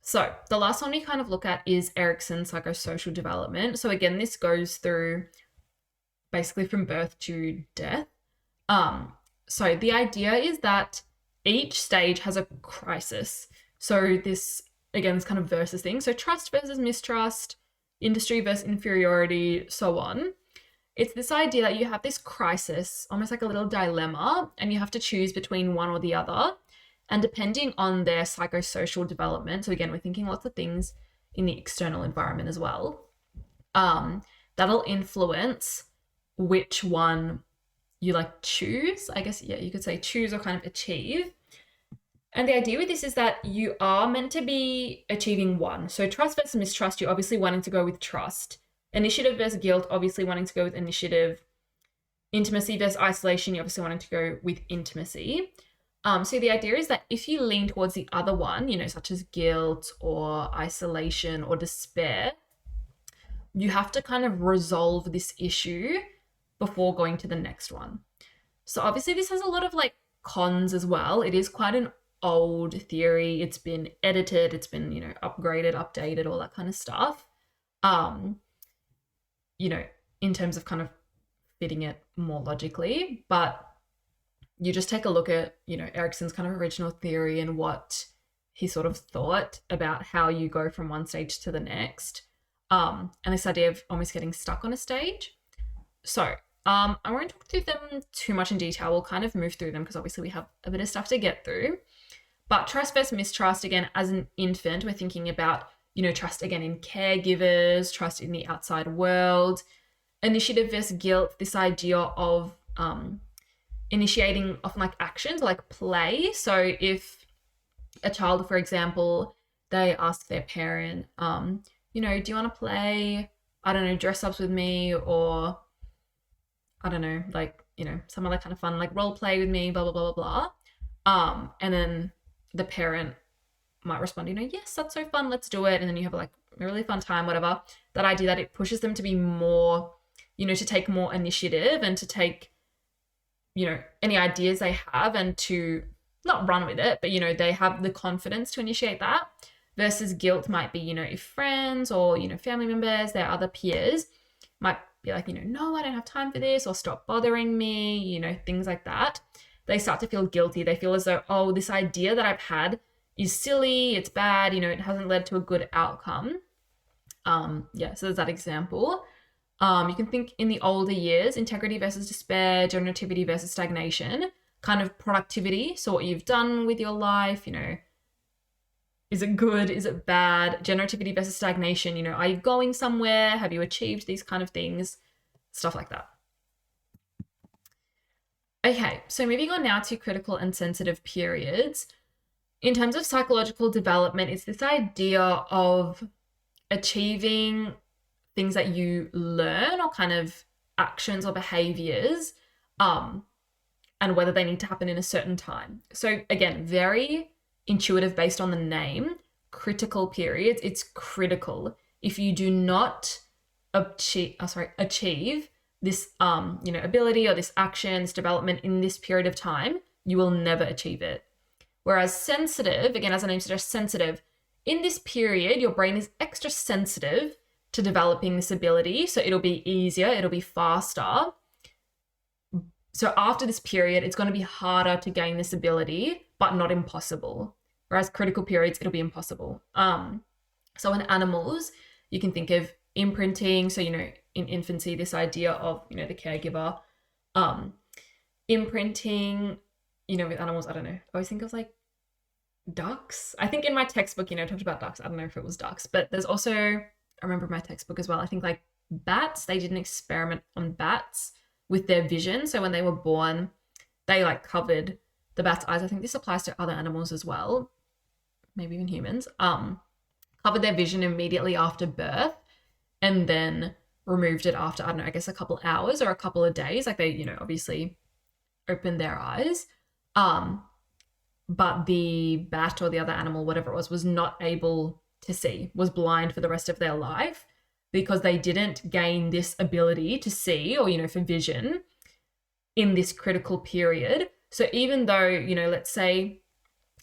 So the last one we kind of look at is Erikson's psychosocial development. So again, this goes through basically from birth to death. So the idea is that each stage has a crisis. So this, again, is kind of versus thing. So trust versus mistrust, industry versus inferiority, so on. It's this idea that you have this crisis, almost like a little dilemma, and you have to choose between one or the other. And depending on their psychosocial development, so again, we're thinking lots of things in the external environment as well, that'll influence which one you like choose. I guess, yeah, you could say choose or kind of achieve. And the idea with this is that you are meant to be achieving one. So trust versus mistrust, you're obviously wanting to go with trust. Initiative versus guilt, obviously wanting to go with initiative. Intimacy versus isolation, you're obviously wanting to go with intimacy. So the idea is that if you lean towards the other one, such as guilt or isolation or despair, you have to kind of resolve this issue before going to the next one. So obviously this has a lot of like cons as well. It is quite an old theory. It's been edited, it's been, upgraded, updated, all that kind of stuff. In terms of kind of fitting it more logically, but you just take a look at, Erikson's kind of original theory and what he sort of thought about how you go from one stage to the next. And this idea of almost getting stuck on a stage. So I won't talk through them too much in detail. We'll kind of move through them because obviously we have a bit of stuff to get through. But trust versus mistrust, again, as an infant, we're thinking about, trust again in caregivers, trust in the outside world. Initiative versus guilt, this idea of initiating often like actions like play. So if a child, for example, they ask their parent, do you want to play, I don't know, dress ups with me, or I don't know, like, some other kind of fun, like role play with me, blah, blah, blah, blah, blah. And then the parent might respond, yes, that's so fun, let's do it. And then you have like a really fun time, whatever. That idea that it pushes them to be more, to take more initiative and to take, any ideas they have and to not run with it, but, they have the confidence to initiate that. Versus guilt might be, if friends or, family members, their other peers might be like, no, I don't have time for this, or stop bothering me, things like that. They start to feel guilty. They feel as though, oh, this idea that I've had is silly, it's bad, it hasn't led to a good outcome. So there's that example. You can think in the older years, integrity versus despair, generativity versus stagnation, kind of productivity. So what you've done with your life, is it good? Is it bad? Generativity versus stagnation, are you going somewhere? Have you achieved these kind of things? Stuff like that. Okay, so moving on now to critical and sensitive periods. In terms of psychological development, it's this idea of achieving things that you learn or kind of actions or behaviors, and whether they need to happen in a certain time. So again, very intuitive based on the name, critical periods. It's critical. If you do not achieve this, ability or this action, this development in this period of time, you will never achieve it. Whereas sensitive, again, as the name suggests, sensitive, in this period, your brain is extra sensitive to developing this ability. So it'll be easier, it'll be faster. So after this period, it's going to be harder to gain this ability, but not impossible. Whereas critical periods, it'll be impossible. So in animals, you can think of imprinting. So, in infancy, this idea of, the caregiver, imprinting, with animals, I don't know. I always think of like ducks. I think in my textbook, I talked about ducks. I don't know if it was ducks, but there's also, I remember my textbook as well, I think like bats, they did an experiment on bats with their vision. So when they were born, they like covered the bat's eyes. I think this applies to other animals as well, maybe even humans, covered their vision immediately after birth and then removed it after, I don't know, I guess a couple hours or a couple of days. Like they, obviously opened their eyes. But the bat or the other animal, whatever it was not able to see, was blind for the rest of their life because they didn't gain this ability to see or, for vision in this critical period. So even though, let's say,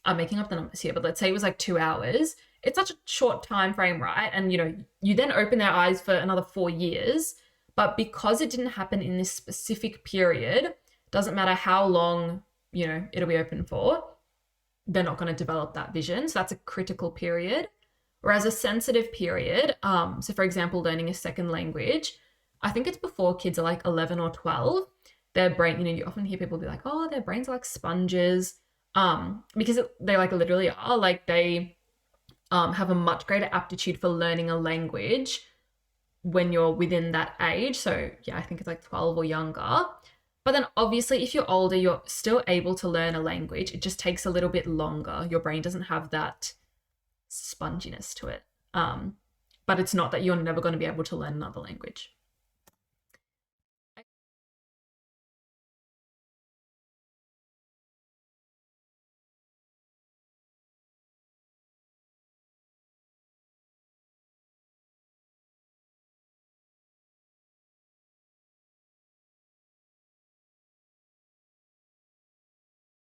I'm making up the numbers here, but let's say it was like 2 hours, it's such a short time frame, right? And you then open their eyes for another 4 years, but because it didn't happen in this specific period, doesn't matter how long it'll be open for, they're not going to develop that vision. So that's a critical period. Whereas a sensitive period, so for example, learning a second language, I think it's before kids are like 11 or 12, their brain, you often hear people be like, oh, their brains are like sponges, because they like literally are, like they have a much greater aptitude for learning a language when you're within that age. So yeah, I think it's like 12 or younger. But then obviously if you're older, you're still able to learn a language. It just takes a little bit longer. Your brain doesn't have that sponginess to it. But it's not that you're never going to be able to learn another language.